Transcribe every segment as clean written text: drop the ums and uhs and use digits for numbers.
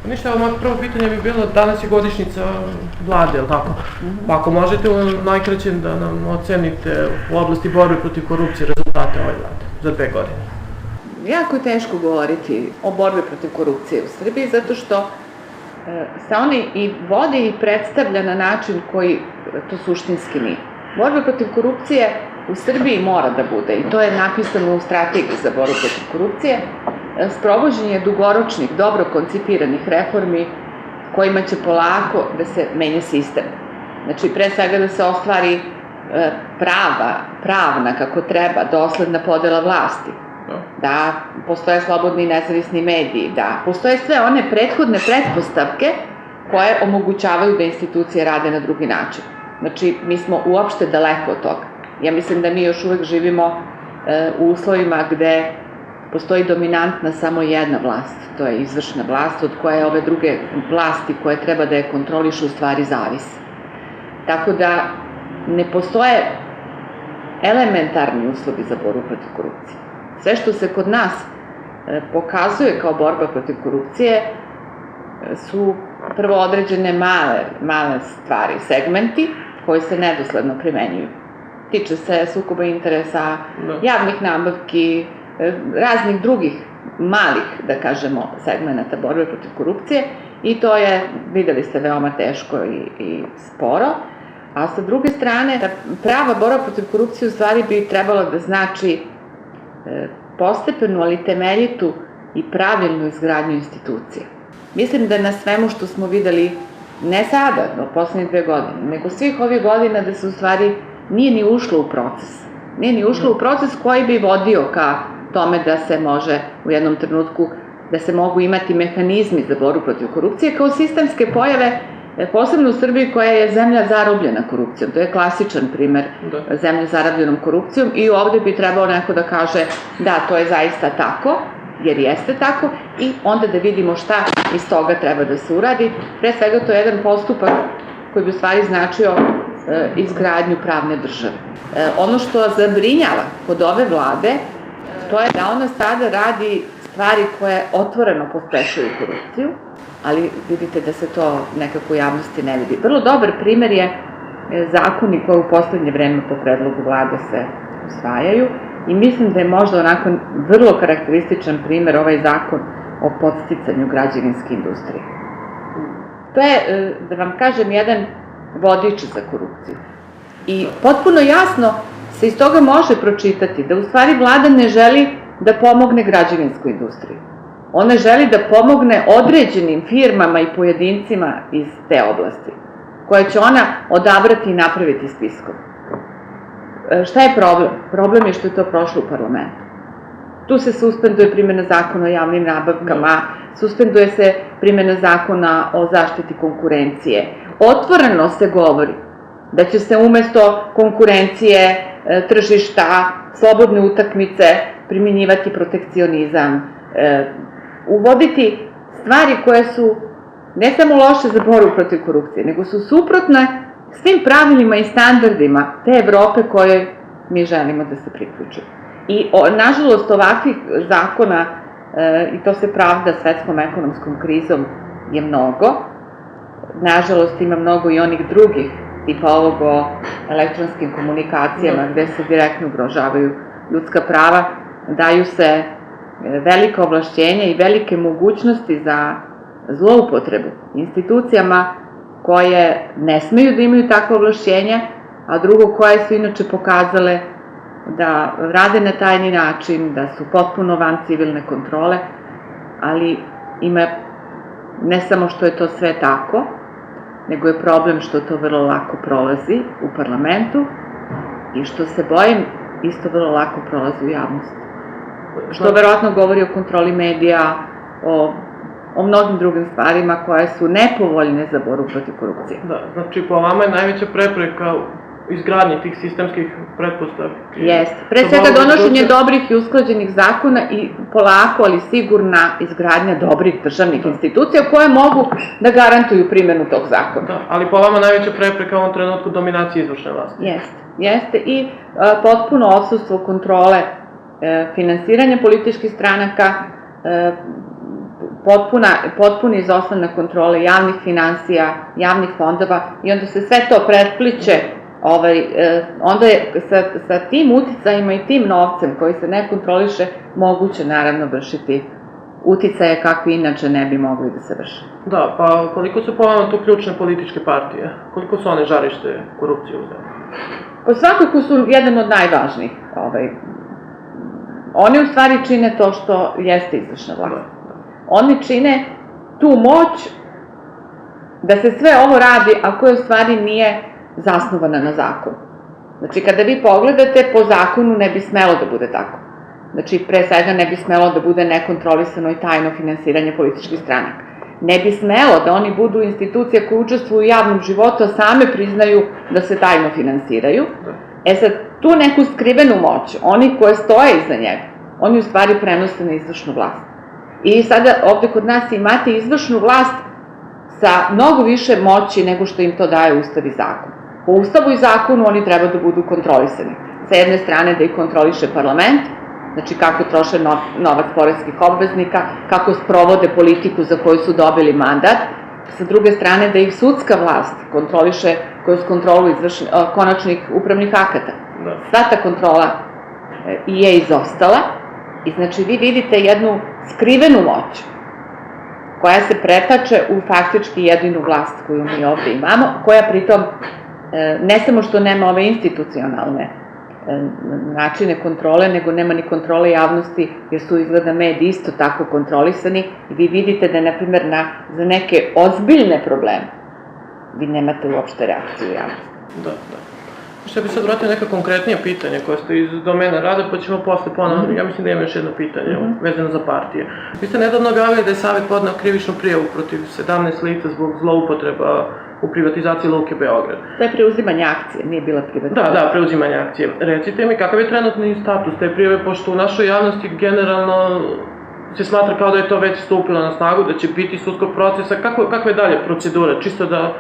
Ništa, ovo moje prvo pitanje bi bilo, danas je godišnjica vlade, ili tako? Pa ako možete u najkraćem da nam ocenite u oblasti borbe protiv korupcije rezultate ove vlade za 2 godine. Jako je teško govoriti o borbi protiv korupcije u Srbiji, zato što se oni i vode i predstavlja na način koji to suštinski nije. Borba protiv korupcije u Srbiji mora da bude, i to je napisano u strategiji za borbu protiv korupcije, sprovođenje dugoročnih, dobro koncipiranih reformi kojima će polako da se menja sistem. Znači, pre svega da se ostvari pravna, kako treba, dosledna podela vlasti, da postoje slobodni i nezavisni mediji, da postoje sve one prethodne pretpostavke koje omogućavaju da institucije rade na drugi način. Znači, mi smo uopšte daleko od toga. Ja mislim da mi još uvek živimo u uslovima gde postoji dominantna samo jedna vlast, to je izvršna vlast, od koje ove druge vlasti koje treba da je kontrolišu u stvari zavise. Tako da ne postoje elementarni uslovi za borbu protiv korupcije. Sve što se kod nas pokazuje kao borba protiv korupcije su prvo određene male stvari, segmenti koji se nedosledno primenjuju. Tiče se sukoba interesa, javnih nabavki, raznih drugih malih, da kažemo, segmenata borbe protiv korupcije, i to je, videli ste, veoma teško i sporo. A sa druge strane, prava borba protiv korupcije u stvari bi trebalo da znači postepenu, ali temeljitu i pravilnu izgradnju institucija. Mislim da na svemu što smo videli, ne sada, no poslednje 2 godine, nego svih ovih godina, da se u stvari nije ni ušlo u proces. Nije ni ušlo u proces koji bi vodio ka tome da se može u jednom trenutku, da se mogu imati mehanizmi za borbu protiv korupcije kao sistemske pojave, posebno u Srbiji koja je zemlja zarobljena korupcijom. To je klasičan primer zemlje zarabljenom korupcijom, i ovde bi trebao neko da kaže da, to je zaista tako, jer jeste tako, i onda da vidimo šta iz toga treba da se uradi. Pre svega, to je jedan postupak koji bi u stvari značio izgradnju pravne države. Ono što zabrinjava kod ove vlade, to je da ona sada radi stvari koje otvoreno pospešuju korupciju, ali vidite da se to nekako u javnosti ne vidi. Vrlo dobar primer je zakoni koji u poslednje vreme po predlogu vlade se usvajaju, i mislim da je možda onako vrlo karakterističan primer ovaj zakon o podsticanju građevinske industrije. To je, da vam kažem, jedan vodič za korupciju. I potpuno jasno se iz toga može pročitati da u stvari vlada ne želi da pomogne građevinskoj industriji. Ona želi da pomogne određenim firmama i pojedincima iz te oblasti, koje će ona odabrati i napraviti spiskom. Šta je problem? Problem je što je to prošlo u parlamentu. Tu se suspenduje primjena zakona o javnim nabavkama, suspenduje se primjena zakona o zaštiti konkurencije. Otvoreno se govori da će se umesto konkurencije, tržišta, slobodne utakmice primjenjivati protekcionizam, uvoditi stvari koje su ne samo loše za borbu protiv korupcije, nego su suprotne svim pravilima i standardima te Evrope kojoj mi želimo da se priključimo. I, nažalost, ovakvih zakona, i to se pravda svetskom ekonomskom krizom, je mnogo. Nažalost, ima mnogo i onih drugih, tipa ovog o elektronskim komunikacijama, gde se direktno ugrožavaju ljudska prava, daju se velika ovlašćenja i velike mogućnosti za zloupotrebu institucijama koje ne smeju da imaju takve ovlašćenja, a drugo, koje su inače pokazale da rade na tajni način, da su potpuno van civilne kontrole, ali ima ne samo što je to sve tako, nego je problem što to vrlo lako prolazi u parlamentu i što se bojim isto vrlo lako prolazi u javnosti. Što verovatno govori o kontroli medija, o mnogim drugim stvarima koje su nepovoljne za borbu protiv korupcije. Da, znači po vama je najveća prepreka izgradnje tih sistemskih pretpostavki. Jeste. Pre svega donošenje dobrih i usklađenih zakona i polako, ali sigurna izgradnja dobrih državnih institucija koje mogu da garantuju primjenu tog zakona. Da, ali po vama najveća prepreka u ovom trenutku dominacije izvršne vlasti. Jeste. I potpuno odsustvo kontrole finansiranja političkih stranaka, potpuni izostanak kontrole javnih finansija, javnih fondova i onda se sve to pretpliče, onda je sa tim uticajima i tim novcem koji se ne kontroliše moguće naravno vršiti uticaje kakvi inače ne bi mogli da se vrše. Da, pa koliko su po vama tu ključne političke partije? Koliko su one žarište korupcije u zemlji? Pa svakako su jedan od najvažnijih. Oni u stvari čine to što jeste izvršna vlast. Oni čine tu moć da se sve ovo radi, a koje u stvari nije zasnovana na zakonu. Znači, kada vi pogledate, po zakonu ne bi smelo da bude tako. Znači, pre svega ne bi smelo da bude nekontrolisano i tajno finansiranje političkih stranaka. Ne bi smelo da oni budu institucije koje učestvuju u javnom životu, a same priznaju da se tajno finansiraju. Sad, tu neku skrivenu moć, oni koje stoje iza njega, oni u stvari prenose na izvršnu vlast. I sada ovde kod nas imate izvršnu vlast sa mnogo više moći nego što im to daje Ustav i zakon. Po Ustavu i zakonu oni treba da budu kontrolisani. Sa jedne strane da ih kontroliše parlament, znači kako troše novac poreskih obveznika, kako sprovode politiku za koju su dobili mandat, sa druge strane da ih sudska vlast kontroliše kroz kontrolu konačnih upravnih akata. Sva ta kontrola je izostala i znači vi vidite jednu skrivenu moć koja se pretače u faktički jedinu vlast koju mi ovde imamo, koja pritom ne samo što nema ove institucionalne načine kontrole, nego nema ni kontrole javnosti, jer su izgleda mediji isto tako kontrolisani i vi vidite da, na primjer, za neke ozbiljne probleme vi nemate uopšte reakciju javnosti. Da. Što bi sad vratio neka konkretnija pitanja koja ste iz domena rada, pa ćemo posle ponovno, ja mislim da imam još jedno pitanje vezano za partije. Vi ste nedavno objavili da je Savet podneo krivičnu prijavu protiv 17 lica zbog zloupotreba u privatizaciji Luke Beograd. To je preuzimanje akcije, nije bila privatizacija. Da, preuzimanje akcije. Recite mi, kakav je trenutni status te prijave, pošto u našoj javnosti generalno se smatra kao da je to već stupilo na snagu, da će biti sudskog procesa. Kakva je dalje procedura? Čisto da...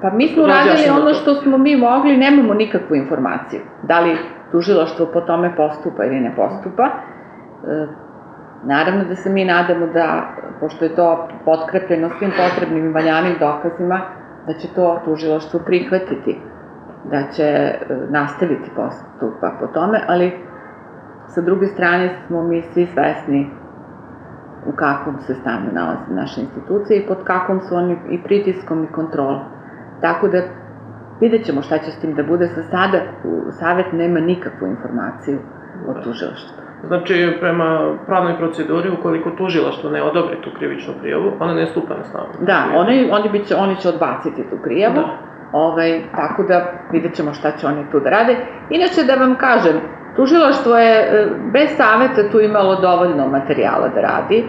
Pa mi smo radili ono što smo mi mogli, nemamo nikakvu informaciju. Da li tužilaštvo po tome postupa ili ne postupa. Naravno da se mi nadamo da, pošto je to potkrepljeno svim potrebnim i valjanim dokazima, da će to tužilaštvo prihvatiti, da će nastaviti postupak po tome, ali sa druge strane smo mi svi svesni u kakvom se stanju nalaze naše institucije i pod kakvom su oni i pritiskom i kontrolom. Tako da vidjet ćemo šta će s tim da bude. Za sada Savet nema nikakvu informaciju o tužilaštvu. Znači, prema pravnoj proceduri, ukoliko tužilaštvo ne odobri tu krivičnu prijavu, ona ne stupa na snagu. Da, oni će odbaciti tu prijavu, tako da vidjet ćemo šta će oni tu da rade. Inače, da vam kažem, tužilaštvo je bez Saveta tu imalo dovoljno materijala da radi.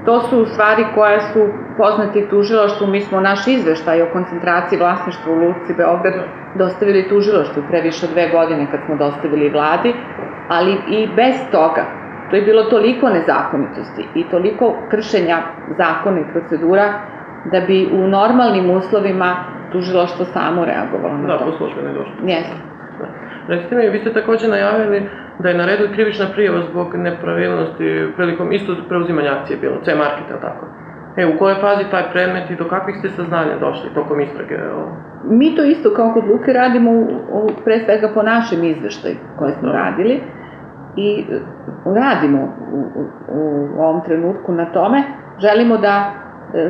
To su stvari koje su poznati tužilaštvu. Mi smo naš izveštaj o koncentraciji vlasništva u Luci Beograd dostavili tužilaštvu pre više od 2 godine kad smo dostavili vladi, ali i bez toga. To je bilo toliko nezakonitosti i toliko kršenja zakona i procedura da bi u normalnim uslovima tužilaštvo samo reagovalo na to. Da, po službenoj dužnosti. Jeste. Recite mi, vi ste takođe najavili da je na redu i krivična prijava zbog nepravilnosti prilikom isto preuzimanja akcije bilo, C-Market, ali tako? U kojoj fazi taj predmet i do kakvih ste saznanja došli tokom istrage? Mi to isto kao kod Luke radimo pre svega po našem izveštaju koje smo radili i radimo u ovom trenutku na tome. Želimo da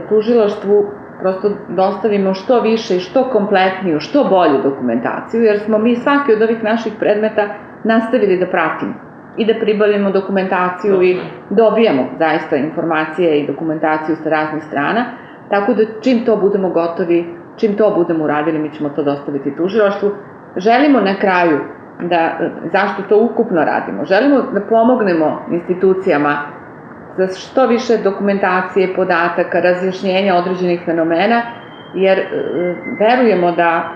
tužilaštvu prosto dostavimo što više i što kompletniju, što bolju dokumentaciju, jer smo mi svaki od ovih naših predmeta nastavili da pratimo i da pribavimo dokumentaciju i dobijamo zaista informacije i dokumentaciju sa raznih strana, tako da čim to budemo gotovi, čim to budemo uradili, mi ćemo to dostaviti tužilaštvu. Želimo na kraju zašto to ukupno radimo, želimo da pomognemo institucijama za što više dokumentacije, podataka, razjašnjenja određenih fenomena, jer verujemo da,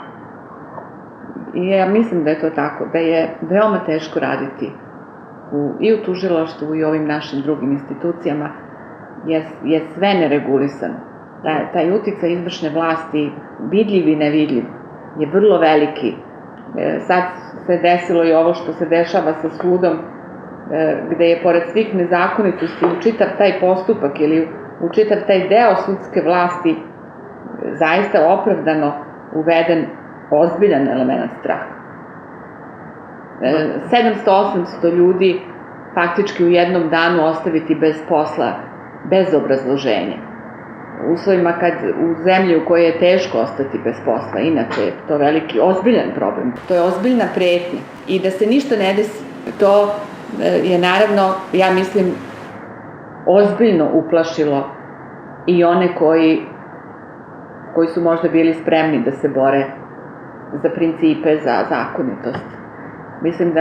ja mislim da je to tako, da je veoma teško raditi i u tužilaštvu i u ovim našim drugim institucijama, jer je sve neregulisano. Taj uticaj izvršne vlasti, vidljiv i nevidljiv, je vrlo veliki. Sad se desilo i ovo što se dešava sa sudom, gde je pored svih nezakonitosti u čitav taj postupak ili u čitav taj deo sudske vlasti zaista opravdano uveden ozbiljan element straha. 700-800 ljudi faktički u jednom danu ostaviti bez posla, bez obrazloženja. U uslovima kad u zemlji u kojoj je teško ostati bez posla, inače je to veliki, ozbiljan problem. To je ozbiljna pretnja i da se ništa ne desi, to je naravno, ja mislim, ozbiljno uplašilo i one koji su možda bili spremni da se bore za principe, za zakonitost. Mislim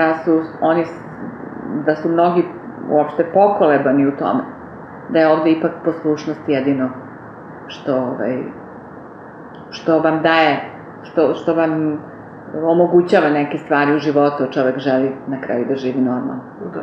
da su mnogi uopšte pokolebani u tome, da je ovde ipak poslušnost jedino što vam daje, što vam omogućava neke stvari u životu, čovek želi na kraju da živi normalno. Da.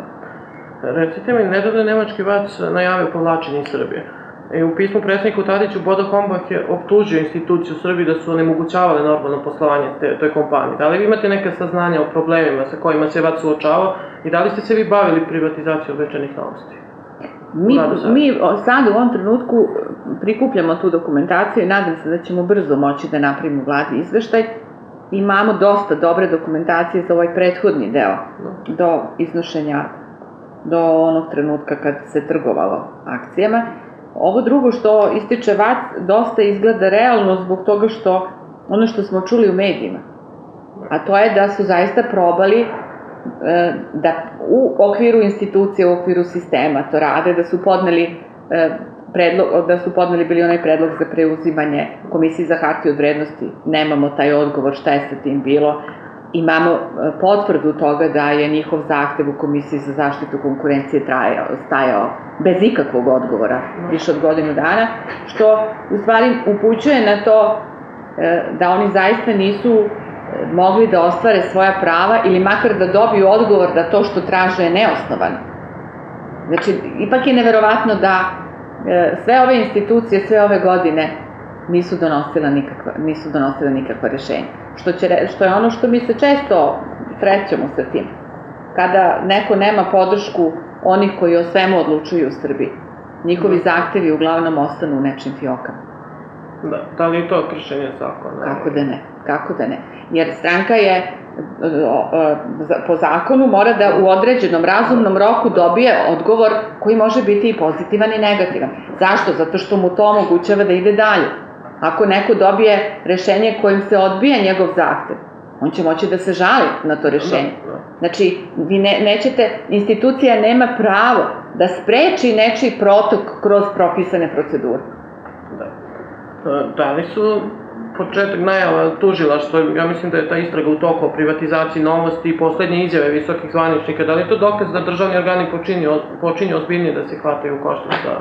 Recite mi, nedavno je nemački VAC najavio povlačenje iz Srbije. I u pismu predsjedniku Tadiću Bodo Hombach je optužio instituciju Srbije da su onemogućavale normalno poslovanje toj kompaniji. Da li vi imate neke saznanja o problemima sa kojima se VAC suočavao i da li ste se vi bavili privatizacijom Večernjih novosti? Mi sad u ovom trenutku prikupljamo tu dokumentaciju i nadam se da ćemo brzo moći da napravimo vladi izveštaj. Imamo dosta dobre dokumentacije za ovaj prethodni deo, do iznošenja, do onog trenutka kad se trgovalo akcijama. Ovo drugo što ističe VAC dosta izgleda realno zbog toga što ono što smo čuli u medijima, a to je da su zaista probali da u okviru institucije, u okviru sistema to rade, da su podneli bili onaj predlog za preuzimanje Komisiji za hartije od vrednosti. Nemamo taj odgovor šta je sa tim bilo. Imamo potvrdu toga da je njihov zahtev u Komisiji za zaštitu konkurencije stajao bez ikakvog odgovora više od godinu dana, što u stvari upućuje na to da oni zaista nisu mogli da ostvare svoja prava ili makar da dobiju odgovor da to što traže je neosnovano. Znači, ipak je neverovatno da sve ove institucije, sve ove godine nisu donosile nikakva rešenja. Što je ono što mi se često srećemo sa tim. Kada neko nema podršku onih koji o svemu odlučuju u Srbiji, njihovi zahtevi uglavnom ostanu u nečim fiokama. Da li je to kršenje zakona? Kako da ne. Jer stranka je po zakonu mora da u određenom razumnom roku dobije odgovor koji može biti i pozitivan i negativan. Zašto? Zato što mu to omogućava da ide dalje. Ako neko dobije rešenje kojim se odbija njegov zahtev, on će moći da se žali na to rešenje. Znači, vi nećete, institucija nema pravo da spreči nečiji protok kroz propisane procedure. Da li su početak najava tužilaštva, ja mislim da je ta istraga u toku o privatizaciji Novosti i poslednje izjave visokih zvaničnika, da li je to dokaz da državni organi počinju ozbiljnije da se hvataju u koštac sa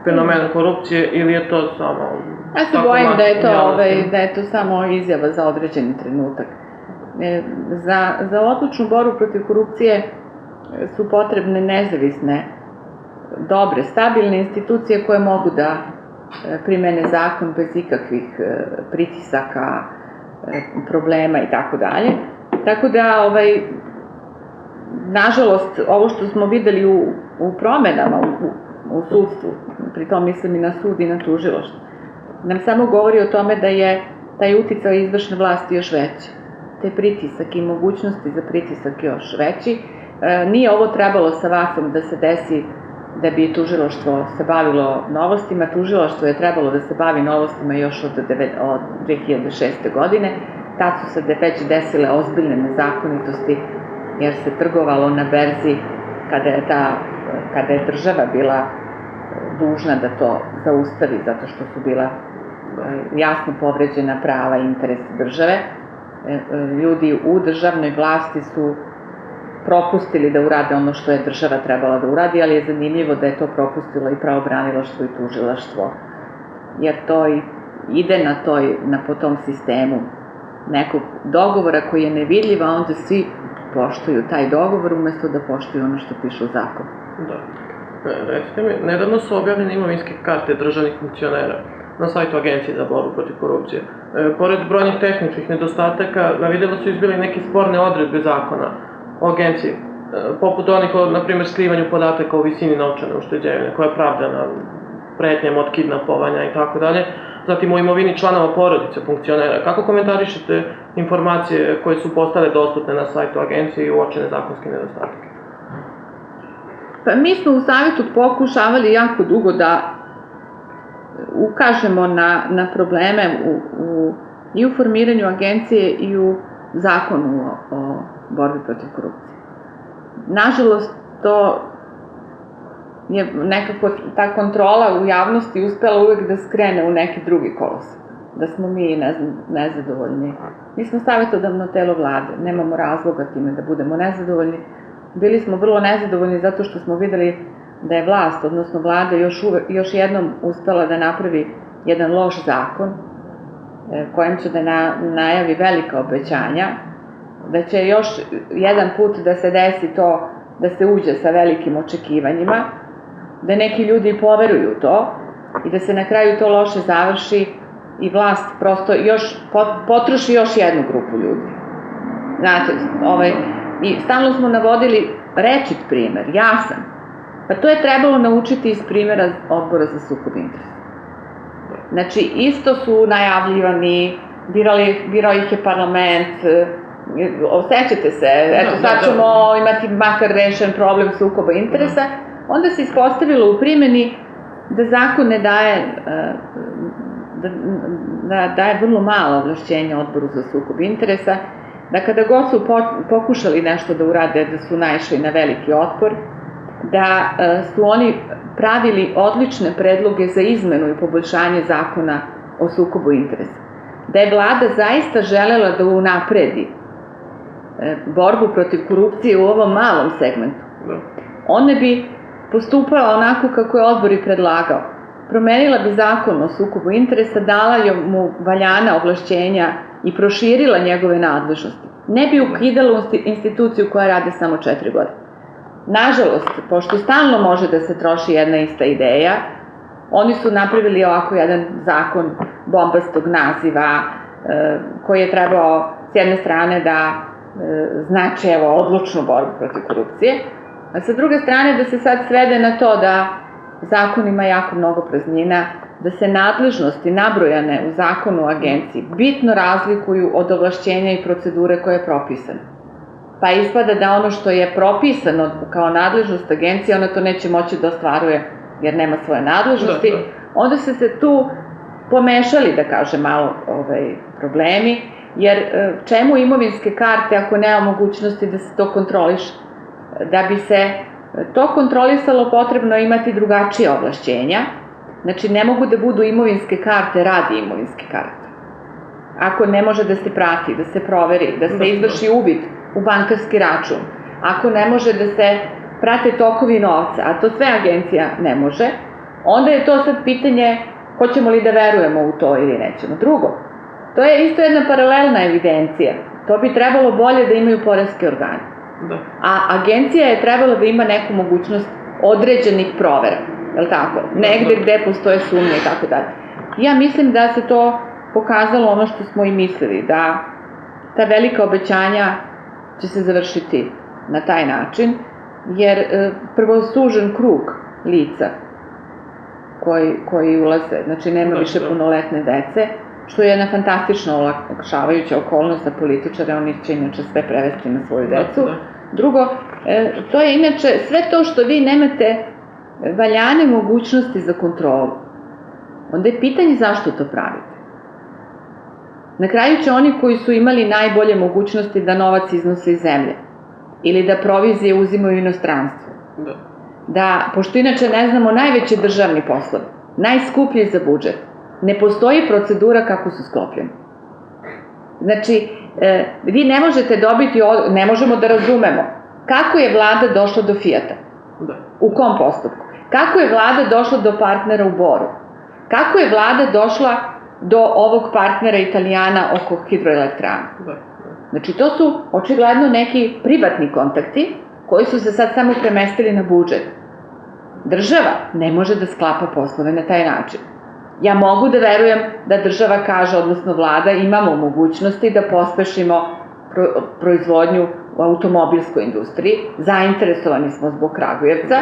fenomenom korupcije ili je to samo... Ja se bojim da je to samo izjava za određeni trenutak. Za odlučnu borbu protiv korupcije su potrebne nezavisne, dobre, stabilne institucije koje mogu da primene zakon bez ikakvih pritisaka, problema i tako dalje. Tako da, nažalost, ovo što smo videli u promenama u sudstvu, pri tom mislim i na sud i na tužilaštvo, nam samo govori o tome da je taj uticaj izvršne vlasti još veći. Taj pritisak i mogućnosti za pritisak još veći. Nije ovo trebalo sa VAC-om da se desi da bi tužilaštvo se bavilo novostima. Tužilaštvo je trebalo da se bavi novostima još od 2006. godine. Tad su se već desile ozbiljne nezakonitosti jer se trgovalo na berzi kada je država bila dužna da to zaustavi zato što su bila jasno povređena prava i interesi države. Ljudi u državnoj vlasti su propustili da urade ono što je država trebala da uradi, ali je zanimljivo da je to propustilo i pravobranilaštvo i tužilaštvo, jer to ide po tom sistemu nekog dogovora koji je nevidljiv, a onda svi poštuju taj dogovor umesto da poštuju ono što piše u zakonu. Da. Recite mi, nedavno su objavljene imovinske karte državnih funkcionera na sajtu Agencije za borbu protiv korupcije. Pored brojnih tehničkih nedostataka, na vidjelo su izbili neke sporne odredbe zakona o agenciji. poput onih o, na primjer, skrivanju podataka o visini novčane ušteđevine, koja je pravdana pretnjama od kidnapovanja i tako dalje, zatim o imovini članova porodice funkcionera. Kako komentarišete informacije koje su postale dostupne na sajtu agencije i uočene zakonske nedostatke? Pa mi smo u savjetu pokušavali jako dugo da ukažemo na probleme i u formiranju agencije i u zakonu o borbi protiv korupcije. Nažalost, to je nekako ta kontrola u javnosti uspela uvek da skrene u neki drugi kolosek. Da smo mi, nezadovoljni. Mi smo savjetodavno telo vlade, nemamo razloga time da budemo nezadovoljni. Bili smo vrlo nezadovoljni zato što smo videli da je vlast, odnosno vlada, još jednom uspela da napravi jedan loš zakon kojim će da najavi velika obećanja, da će još jedan put da se desi to da se uđe sa velikim očekivanjima, da neki ljudi poveruju to i da se na kraju to loše završi i vlast prosto potroši još jednu grupu ljudi. Znate, i stalno smo navodili rečit primer, jasan. Pa to je trebalo naučiti iz primjera Odbora za sukob interesa. Znači, isto su najavljivani, birao ih je parlament, osjećate se, eto sad ćemo imati makar rešen problem sukoba interesa, onda se ispostavilo u primjeni da zakon ne daje vrlo malo ovlašćenja Odboru za sukob interesa, da kada god su pokušali nešto da urade, da su naišli na veliki otpor, da su oni pravili odlične predloge za izmenu i poboljšanje zakona o sukobu interesa. Da je vlada zaista želela da unapredi borbu protiv korupcije u ovom malom segmentu, ona bi postupala onako kako je odbor i predlagao. Promenila bi zakon o sukobu interesa, dala mu valjana ovlašćenja i proširila njegove nadležnosti. Ne bi ukidala instituciju koja radi samo 4 godine. Nažalost, pošto stalno može da se troši jedna ista ideja, oni su napravili ovako jedan zakon bombastog naziva koji je trebao s jedne strane da znači odlučnu borbu protiv korupcije, a sa druge strane da se sad svede na to da zakon ima jako mnogo praznina, da se nadležnosti nabrojane u zakonu o agenciji bitno razlikuju od ovlašćenja i procedure koje je propisano. Pa ispada da ono što je propisano kao nadležnost agencije, ona to neće moći da ostvaruje jer nema svoje nadležnosti. Onda su se tu pomešali, da kažem, malo problemi, jer čemu imovinske karte ako nema mogućnosti da se to kontroliše? Da bi se to kontrolisalo, potrebno je imati drugačije ovlašćenja. Znači, ne mogu da budu imovinske karte radi imovinske karte. Ako ne može da se prati, da se proveri, da se izvrši uvid u bankarski račun, ako ne može da se prate tokovi novca, a to sve agencija ne može, onda je to sad pitanje hoćemo li da verujemo u to ili nećemo. Drugo, to je isto jedna paralelna evidencija. To bi trebalo bolje da imaju poreske organe. A agencija je trebala da ima neku mogućnost određenih provera, je li tako? Negde gde postoje sumnje i tako dalje. Ja mislim da se to pokazalo ono što smo i mislili, da ta velika obećanja će se završiti na taj način, jer prvo sužen krug lica koji ulaze, znači nema više punoletne dece, što je jedna fantastično olakšavajuća okolnost za političare, oni će inače sve prevesti na svoju decu. Drugo, to je inače sve to što vi nemate valjane mogućnosti za kontrolu. Onda je pitanje zašto to pravite. Na kraju će oni koji su imali najbolje mogućnosti da novac iznose iz zemlje ili da provizije uzimaju u inostranstvu. Da, pošto inače ne znamo najveći državni poslovi, najskuplji za budžet, ne postoji procedura kako su sklopljeni. Znači, vi ne možete dobiti, ne možemo da razumemo kako je vlada došla do Fijata, u kom postupku, kako je vlada došla do partnera u Boru, kako je vlada došla do ovog partnera Italijana oko hidroelektrana. Znači, to su očigledno neki privatni kontakti koji su se sad samo premestili na budžet. Država ne može da sklapa poslove na taj način. Ja mogu da verujem da država kaže, odnosno vlada, imamo mogućnosti da pospešimo proizvodnju u automobilskoj industriji, zainteresovani smo zbog Kragujevca,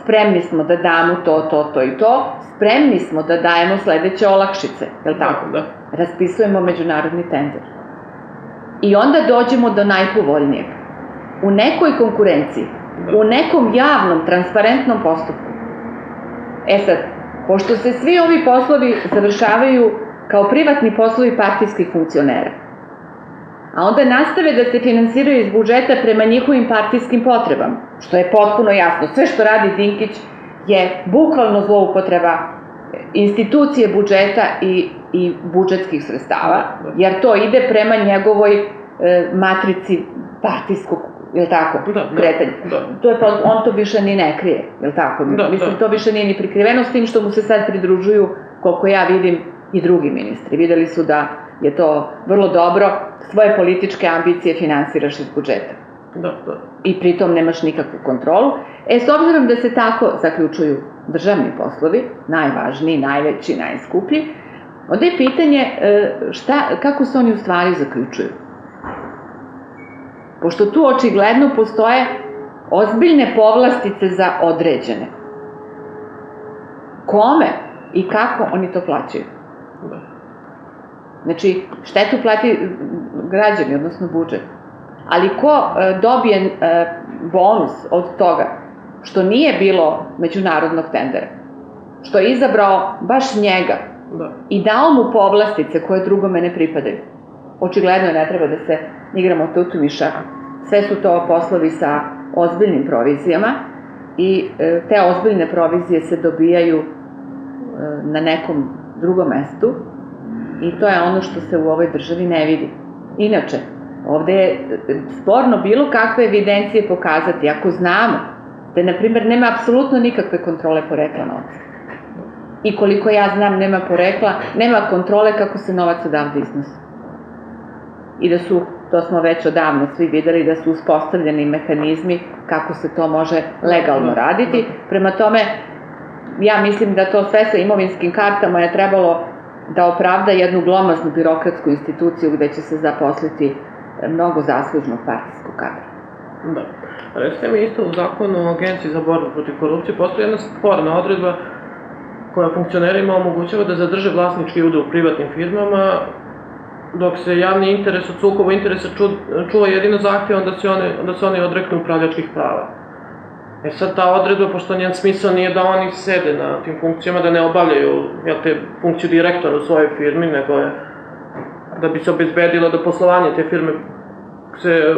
spremni smo da damo to i to, spremni smo da dajemo sledeće olakšice, je li tako? Da. Raspisujemo međunarodni tender. I onda dođemo do najpovoljnijeg. U nekoj konkurenciji, u nekom javnom, transparentnom postupku. E sad, pošto se svi ovi poslovi završavaju kao privatni poslovi partijskih funkcionera, a onda nastave da se finansiraju iz budžeta prema njihovim partijskim potrebama, što je potpuno jasno. Sve što radi Dinkić je bukvalno zloupotreba institucije budžeta i budžetskih sredstava, jer to ide prema njegovoj matrici partijskog, je li tako, kretanja. On to više ni ne krije, je li tako? Mislim, to više nije ni prikriveno, s tim što mu se sad pridružuju, koliko ja vidim, i drugi ministri. Videli su da je to vrlo dobro, svoje političke ambicije finansiraš iz budžeta. I pritom nemaš nikakvu kontrolu. S obzirom da se tako zaključuju državni poslovi, najvažniji, najveći, najskuplji, onda je pitanje kako se oni u stvari zaključuju. Pošto tu očigledno postoje ozbiljne povlastice za određene. Kome i kako oni to plaćaju? Znači, štetu plati građani, odnosno budžet. Ali ko dobije bonus od toga što nije bilo međunarodnog tendera, što je izabrao baš njega i dao mu povlastice koje drugome ne pripadaju? Očigledno ne treba da se igramo tutumiša. Sve su to poslovi sa ozbiljnim provizijama i te ozbiljne provizije se dobijaju na nekom drugom mestu i to je ono što se u ovoj državi ne vidi. Inače, ovde je sporno bilo kakve evidencije pokazati, ako znamo da, na primjer, nema apsolutno nikakve kontrole porekla novca. I koliko ja znam, nema kontrole kako se novac odavde iznosi. I da su, to smo već odavno svi videli, da su uspostavljeni mehanizmi kako se to može legalno raditi. Prema tome, ja mislim da to sve sa imovinskim kartama je trebalo da opravda jednu glomaznu birokratsku instituciju gde će se zaposliti mnogo zaslužnog partijskog kadra. Da. Recite mi isto u zakonu o Agenciji za borbu protiv korupcije postoji jedna sporna odredba koja funkcionerima omogućava da zadrže vlasnički udeo u privatnim firmama, dok se javni interes od sukoba interesa čuva jedino zahtjevom da se oni odreknu upravljačkih prava. E sad ta odredba, pošto njen smisao nije da oni sede na tim funkcijama, da ne obavljaju funkciju direktora u svojoj firmi, nego je da bi se obezbedilo da poslovanje te firme se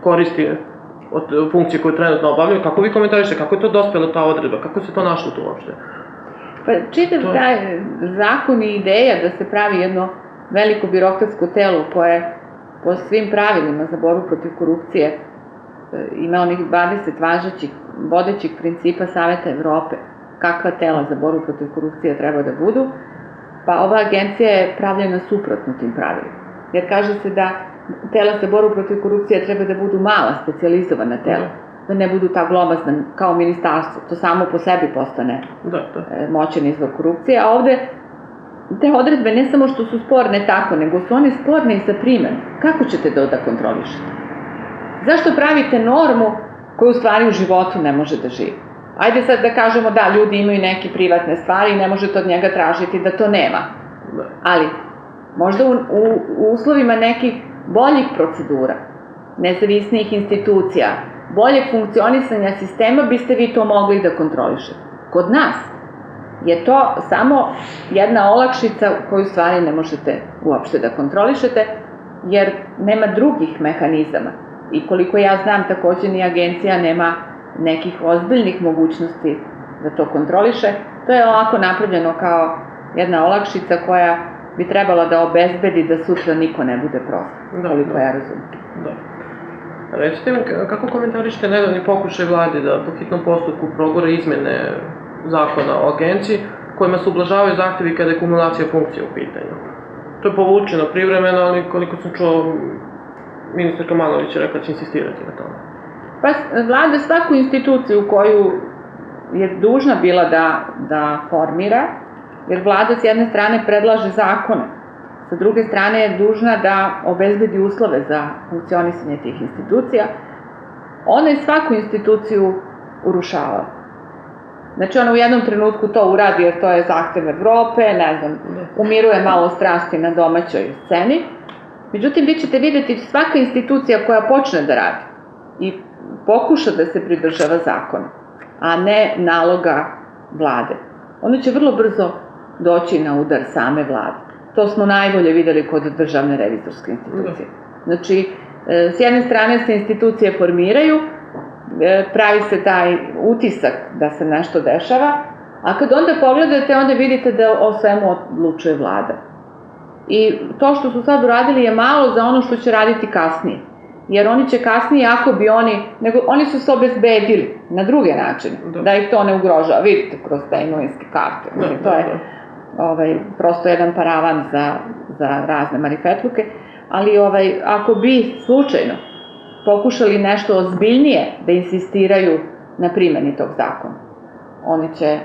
koristi od funkcije koje trenutno obavljaju. Kako vi komentarište, kako je to dospela ta odredba, kako se to našlo tu uopšte? Pa čitav taj zakon i ideja da se pravi jedno veliko birokratsko telo koje po svim pravilima za borbu protiv korupcije ima onih 20 vodećih principa Saveta Evrope, kakva tela za borbu protiv korupcije treba da budu, pa ova agencija je pravljena suprotno tim pravilima. Jer kaže se da tela za borbu protiv korupcije treba da budu mala, specijalizovana tela, da ne budu ta glomazna kao ministarstvo, to samo po sebi postane moćan izvor korupcije, a ovde te odredbe ne samo što su sporne tako, nego su one sporne i sa primenom. Kako ćete to da kontrolišete? Zašto pravite normu koju u stvari u životu ne može da živi? Ajde sad da kažemo da ljudi imaju neke privatne stvari i ne možete od njega tražiti da to nema. Ali možda u uslovima nekih boljih procedura, nezavisnijih institucija, boljeg funkcionisanja sistema biste vi to mogli da kontrolišete. Kod nas je to samo jedna olakšica koju stvari ne možete uopšte da kontrolišete, jer nema drugih mehanizama. I koliko ja znam, takođe ni agencija nema nekih ozbiljnih mogućnosti da to kontroliše. To je ovako napravljeno kao jedna olakšica koja bi trebala da obezbedi da sutra niko ne bude protiv, koliko ja razumem. Recite mi, kako komentarište nedavni pokušaj vlade da po hitnom postupku progore izmene zakona o agenciji kojima se ublažavaju zahtevi kada je kumulacija funkcija u pitanju? To je povučeno privremeno, ali koliko sam čuo, ministarka Malović je rekla da će insistirati na tome. Pa vlada svaku instituciju koju je dužna bila da formira, jer vlada s jedne strane predlaže zakone, sa druge strane je dužna da obezbedi uslove za funkcionisanje tih institucija. Ona je svaku instituciju urušavala. Znači, ona u jednom trenutku to uradi jer to je zahtev Evrope, ne znam, umiruje malo strasti na domaćoj sceni. Međutim, vi ćete videti svaka institucija koja počne da radi i pokuša da se pridržava zakona, a ne naloga vlade, ona će vrlo brzo doći na udar same vlade. To smo najbolje videli kod državne revizorske institucije. Znači, s jedne strane se institucije formiraju, pravi se taj utisak da se nešto dešava, a kad onda pogledate, onda vidite da o svemu odlučuje vlada. I to što su sad uradili je malo za ono što će raditi kasnije. Jer oni će kasnije, ako bi oni su se obezbedili na druge načine, da ih to ne ugrožava. Vidite, kroz te imovinske karte. To je prosto jedan paravan za razne marifetluke. Ali ako bi slučajno pokušali nešto ozbiljnije da insistiraju na primjeni tog zakona, oni će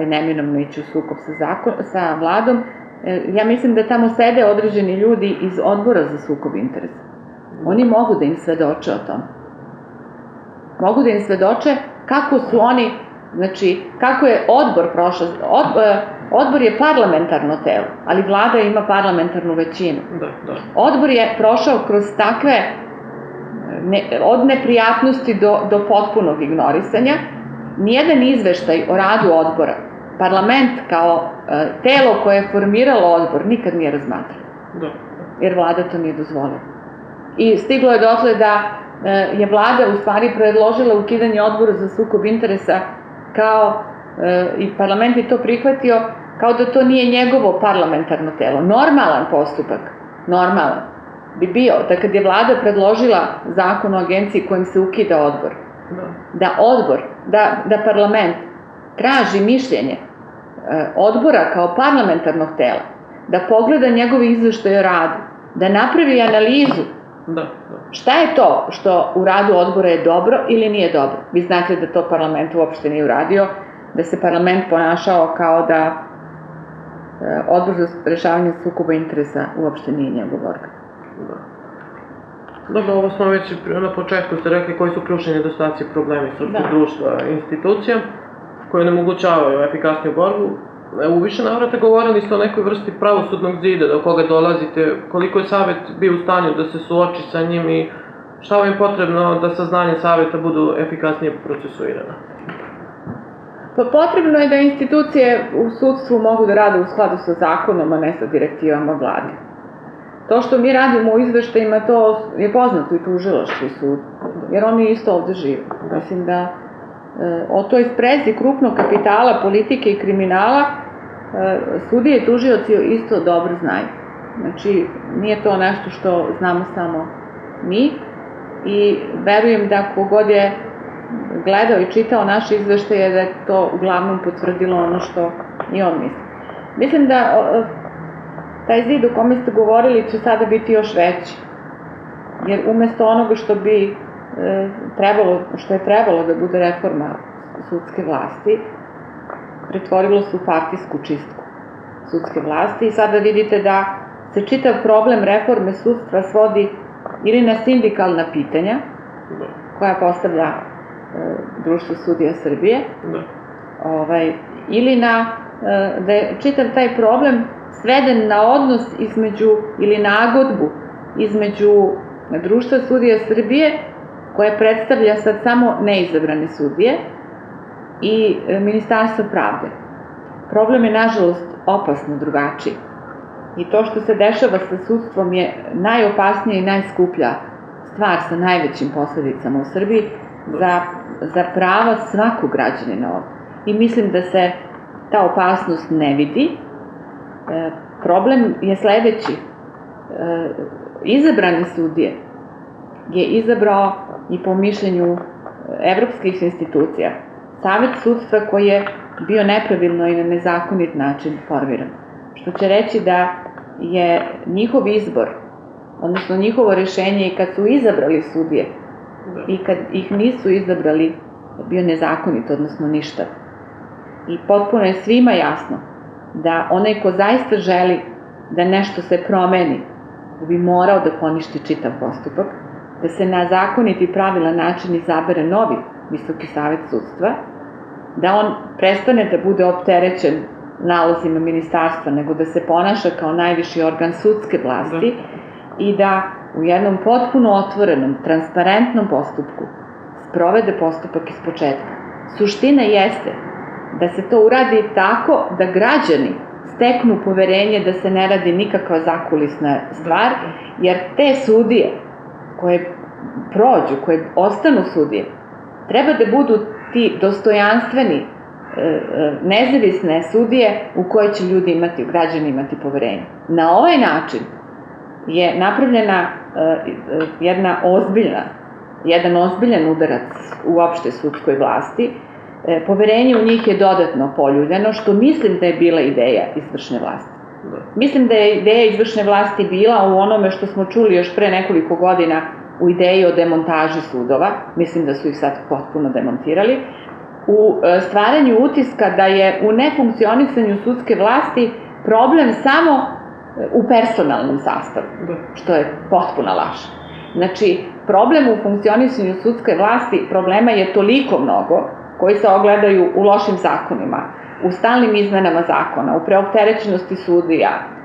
neminovno ići u sukob sa vladom. Ja mislim da tamo sede određeni ljudi iz odbora za sukob interesa. Oni mogu da im svedoče o tome. Mogu da im svedoče kako su oni, znači, kako je odbor prošao. Odbor je parlamentarno telo, ali vlada ima parlamentarnu većinu. Odbor je prošao kroz takve, od neprijatnosti do potpunog ignorisanja. Nijedan izveštaj o radu odbora, parlament kao telo koje je formiralo odbor, nikad nije razmatrao. Jer vlada to nije dozvolila. I stiglo je dotle da je vlada u stvari predložila ukidanje odbora za sukob interesa i parlament je to prihvatio kao da to nije njegovo parlamentarno telo. Normalan postupak, normalan, bi bio da kad je vlada predložila zakon o agenciji kojim se ukida odbor, da parlament traži mišljenje odbora kao parlamentarnog tela, da pogleda njegove izveštaje o radu, da napravi analizu šta je to što u radu odbora je dobro ili nije dobro. Vi znate da to parlament uopšte nije uradio, da se parlament ponašao kao da odbor za rešavanje sukoba interesa uopšte nije njegov organ. Dobro, ovo smo već na početku ste rekli koji su ključni nedostaci i problemi srpskog društva i institucija koje onemogućavaju efikasniju borbu. U više navrata govorili ste o nekoj vrsti pravosudnog zida do koga dolazite, koliko je Savet bio u stanju da se suoči sa njim i šta vam je potrebno da saznanje Saveta budu efikasnije procesuirana? Pa potrebno je da institucije u sudstvu mogu da rade u skladu sa zakonom, a ne sa direktivama vlade. To što mi radimo u izveštajima, to je poznato i tužilaštvu i sudu, jer oni isto ovde žive. Mislim da o toj sprezi krupnog kapitala, politike i kriminala sudije i tužioci isto dobro znaju. Znači, nije to nešto što znamo samo mi i verujem da kogod je gledao i čitao naše izveštaje da je to uglavnom potvrdilo ono što i on misli. Mislim da taj zid o kome ste govorili će sada biti još veći, jer umesto onoga što je trebalo da bude reforma sudske vlasti, pretvorilo se u partijsku čistku sudske vlasti i sada vidite da se čitav problem reforme sudstva svodi ili na sindikalna pitanja koja postavlja Društvo sudija Srbije, ili da je čitav taj problem sveden na odnos ili nagodbu između Društva sudija Srbije, koje predstavlja sad samo neizabrane sudije, i Ministarstva pravde. Problem je, nažalost, opasno drugačiji. I to što se dešava sa sudstvom je najopasnija i najskuplja stvar sa najvećim posledicama u Srbiji za prava svakog građanina ovde. I mislim da se ta opasnost ne vidi. Problem je sledeći. Izabrani sudije je izabrao i po mišljenju evropskih institucija Savet sudstva koji je bio nepravilno i na nezakonit način formiran. Što će reći da je njihov izbor, odnosno njihovo rešenje i kad su izabrali sudije i kad ih nisu izabrali bio nezakonit, odnosno ništa. I potpuno je svima jasno da onaj ko zaista želi da nešto se promeni, da bi morao da poništi čitav postupak, da se na zakonit i pravilan način izabere novi Visoki savet sudstva, da on prestane da bude opterećen nalozima ministarstva, nego da se ponaša kao najviši organ sudske vlasti i da u jednom potpuno otvorenom, transparentnom postupku sprovede postupak iz početka. Suština jeste da se to uradi tako da građani steknu poverenje da se ne radi nikakva zakulisna stvar, jer te sudije koje prođu, koje ostanu sudije, treba da budu ti dostojanstveni, nezavisne sudije u koje će građani imati poverenje. Na ovaj način je napravljena jedan ozbiljan udarac uopšte sudskoj vlasti. Poverenje u njih je dodatno poljuljano, što mislim da je bila ideja izvršne vlasti. Mislim da je ideja izvršne vlasti bila u onome što smo čuli još pre nekoliko godina u ideji o demontaži sudova, mislim da su ih sad potpuno demontirali, u stvaranju utiska da je u nefunkcionisanju sudske vlasti problem samo u personalnom sastavu, što je potpuna laž. Znači, problem u funkcionisanju sudske vlasti, problema je toliko mnogo, koji se ogledaju u lošim zakonima, u stalnim izmenama zakona, u preopterećenosti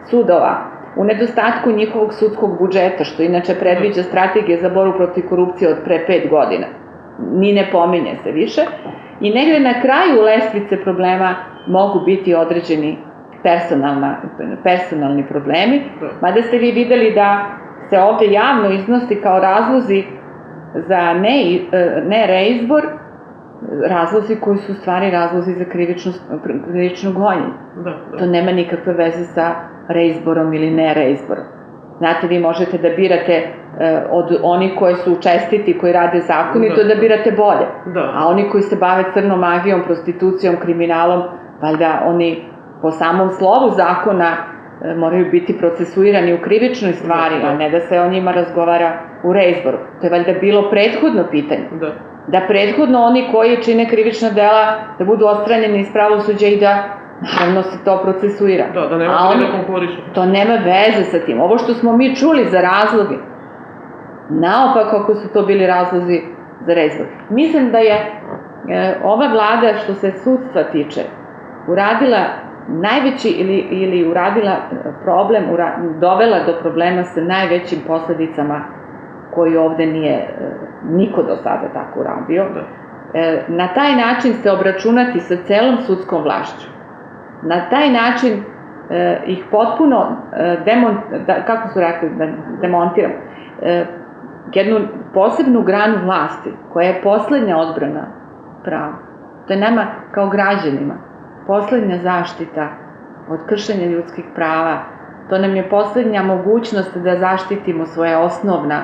sudova, u nedostatku njihovog sudskog budžeta, što inače predviđa strategija za borbu protiv korupcije od pre 5 godina. Ni ne pominje se više. I negde na kraju lestvice problema mogu biti određeni personalni problemi, mada ste vi videli da se ovde javno iznosi kao razlozi za ne reizbor, razlozi koji su u stvari razlozi za krivično gonjenje. To nema nikakve veze sa reizborom ili ne reizborom. Znate, vi možete da birate od onih koji su čestiti, koji rade zakonito, da birate bolje. A oni koji se bave crnom magijom, prostitucijom, kriminalom, valjda oni po samom slovu zakona moraju biti procesuirani u krivičnoj stvari, a ne da se o njima razgovara u reizboru. To je valjda bilo prethodno pitanje. Da prethodno oni koji čine krivična dela da budu odstranjeni iz pravosuđa i da naravno se to procesuira. Da nema da konkurišu. To nema veze sa tim. Ovo što smo mi čuli za razloge, naopako ako su to bili razlozi za reizbor. Mislim da je ova vlada, što se sudstva tiče, uradila najveći ili uradila problem, dovela do problema sa najvećim posledicama koji ovde nije niko do sada tako uradio. Na taj način se obračunati sa celom sudskom vlašću. Na taj način ih potpuno demontiramo. Jednu posebnu granu vlasti, koja je poslednja odbrana prava. To je nama kao građanima poslednja zaštita od kršenja ljudskih prava. To nam je poslednja mogućnost da zaštitimo svoje osnovna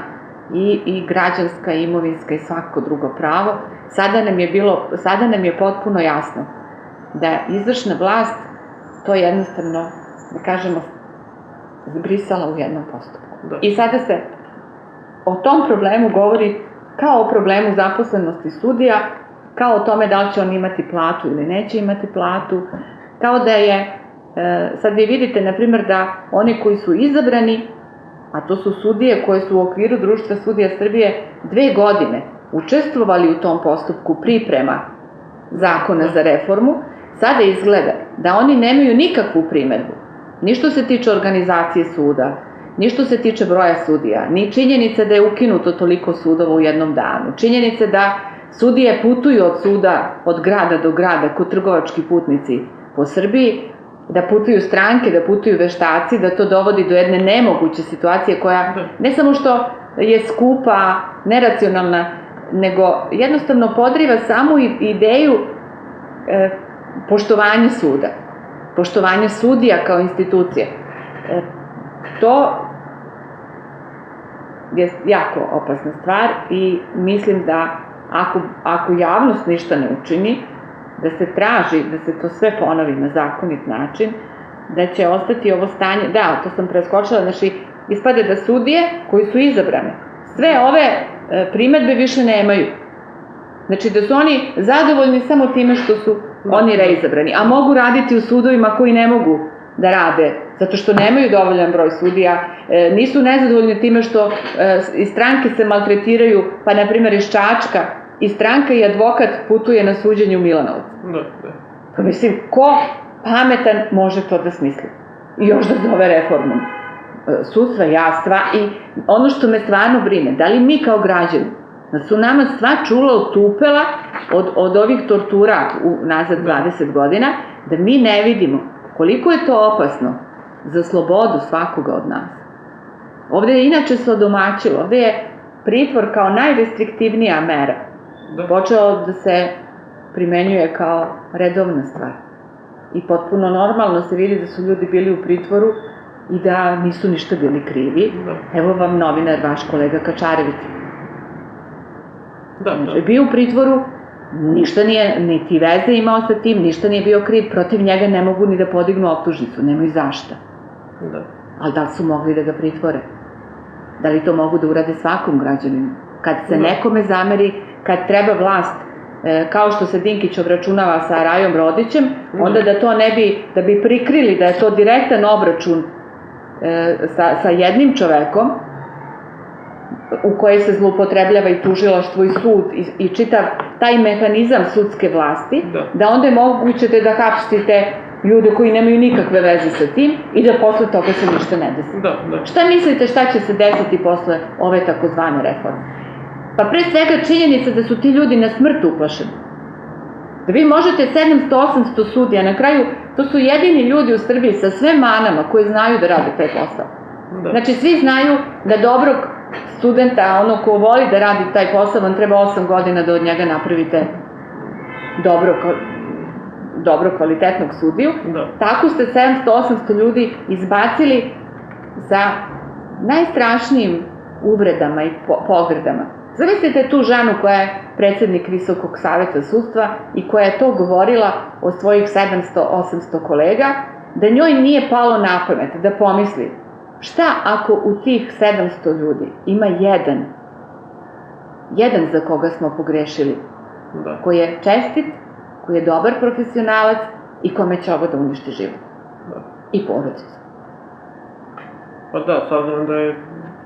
i građanska, i imovinska i svako drugo pravo. Sada nam je potpuno jasno da izvršna vlast to jednostavno, da kažemo, zbrisala u jednom postupku. I sada se o tom problemu govori kao o problemu zaposlenosti sudija, kao o tome da li će on imati platu ili neće imati platu, kao da je, sad vi vidite, na primjer, da oni koji su izabrani, a to su sudije koje su u okviru Društva sudija Srbije 2 godine učestvovali u tom postupku priprema zakona za reformu, sada izgleda da oni nemaju nikakvu primedbu, ni što se tiče organizacije suda, ni što se tiče broja sudija, ni činjenica da je ukinuto toliko sudova u jednom danu, činjenica da sudije putuju od suda, od grada do grada, kao trgovački putnici po Srbiji, da putuju stranke, da putuju veštaci, da to dovodi do jedne nemoguće situacije koja ne samo što je skupa, neracionalna, nego jednostavno podriva samu ideju poštovanja suda, poštovanja sudija kao institucije. To je jako opasna stvar i mislim da ako javnost ništa ne učini, da se traži, da se to sve ponovi na zakonit način, da će ostati ovo stanje, to sam preskočila, znači ispade da sudije koji su izabrane, sve ove primedbe više nemaju. Znači da su oni zadovoljni samo time što su oni reizabrani, a mogu raditi u sudovima koji ne mogu da rade, zato što nemaju dovoljan broj sudija, nisu nezadovoljni time što iz stranke se maltretiraju, pa na primjer iz Čačka, i stranka i advokat putuje na suđenje u Milanovac. Pa mislim, ko pametan može to da smisli? I još da zove reformom sudstva, i ono što me stvarno brine, da li mi kao građani, da su nama sva čula otupela od ovih tortura nazad 20 godina, da mi ne vidimo koliko je to opasno za slobodu svakoga od nas. Ovde je inače se odomaćilo, ovde je pritvor kao najrestriktivnija mera počeo da se primenjuje kao redovna stvar. I potpuno normalno se vidi da su ljudi bili u pritvoru i da nisu ništa bili krivi. Evo vam novinar, vaš kolega Kačarević. Je bio u pritvoru, ništa nije, niti veze imao sa tim, ništa nije bio kriv, protiv njega ne mogu ni da podignu optužnicu, nemaju zašta. Ali da li su mogli da ga pritvore? Da li to mogu da urade svakom građaninu? Kad se nekome zameri, kad treba vlast, kao što se Dinkić obračunava sa Rajom Rodićem, onda da to ne bi, da bi prikrili da je to direktan obračun sa jednim čovekom, u koje se zloupotrebljava i tužilaštvo i sud i čitav taj mehanizam sudske vlasti, da onda je moguće da hapsite ljude koji nemaju nikakve veze sa tim i da posle toga se ništa ne desi. Šta mislite šta će se desiti posle ove takozvane reforme? Pa pre svega činjenica da su ti ljudi na smrt uplašeni. Da vi možete 700-800 sudija, na kraju to su jedini ljudi u Srbiji sa sve manama koji znaju da rade taj posao. Znači svi znaju da dobrog studenta, ono ko voli da radi taj posao, vam treba 8 godina da od njega napravite dobro kvalitetnog sudiju. Tako ste 700-800 ljudi izbacili sa najstrašnijim uvredama i pogrdama. Zamislite tu ženu koja je predsednik Visokog saveta sudstva i koja je to govorila o svojih 700-800 kolega, da njoj nije palo na pamet da pomisli šta ako u tih 700 ljudi ima jedan za koga smo pogrešili, koji je čestit, koji je dobar profesionalac i kome će ovo da uništi život i porodicu. Pa da, s obzirom da je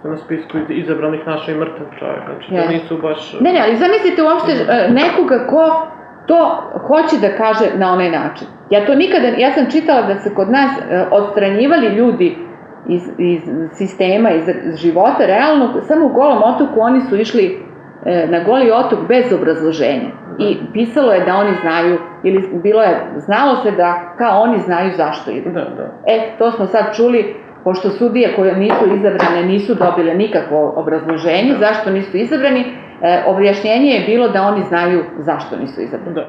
na spisku izabranih naša i mrtav čovjek, znači to nisu baš... Ne, ali zamislite uopšte nekoga ko to hoće da kaže na onaj način. Ja sam čitala da se kod nas odstranjivali ljudi iz sistema, iz života, realno samo u Golom otoku oni su išli na Goli otok bez obrazloženja i pisalo je da oni znaju, ili znalo se da kao oni znaju zašto idu. To smo sad čuli, pošto sudije koje nisu izabrane nisu dobile nikakvo obrazloženje zašto nisu izabrani, objašnjenje je bilo da oni znaju zašto nisu izabrani.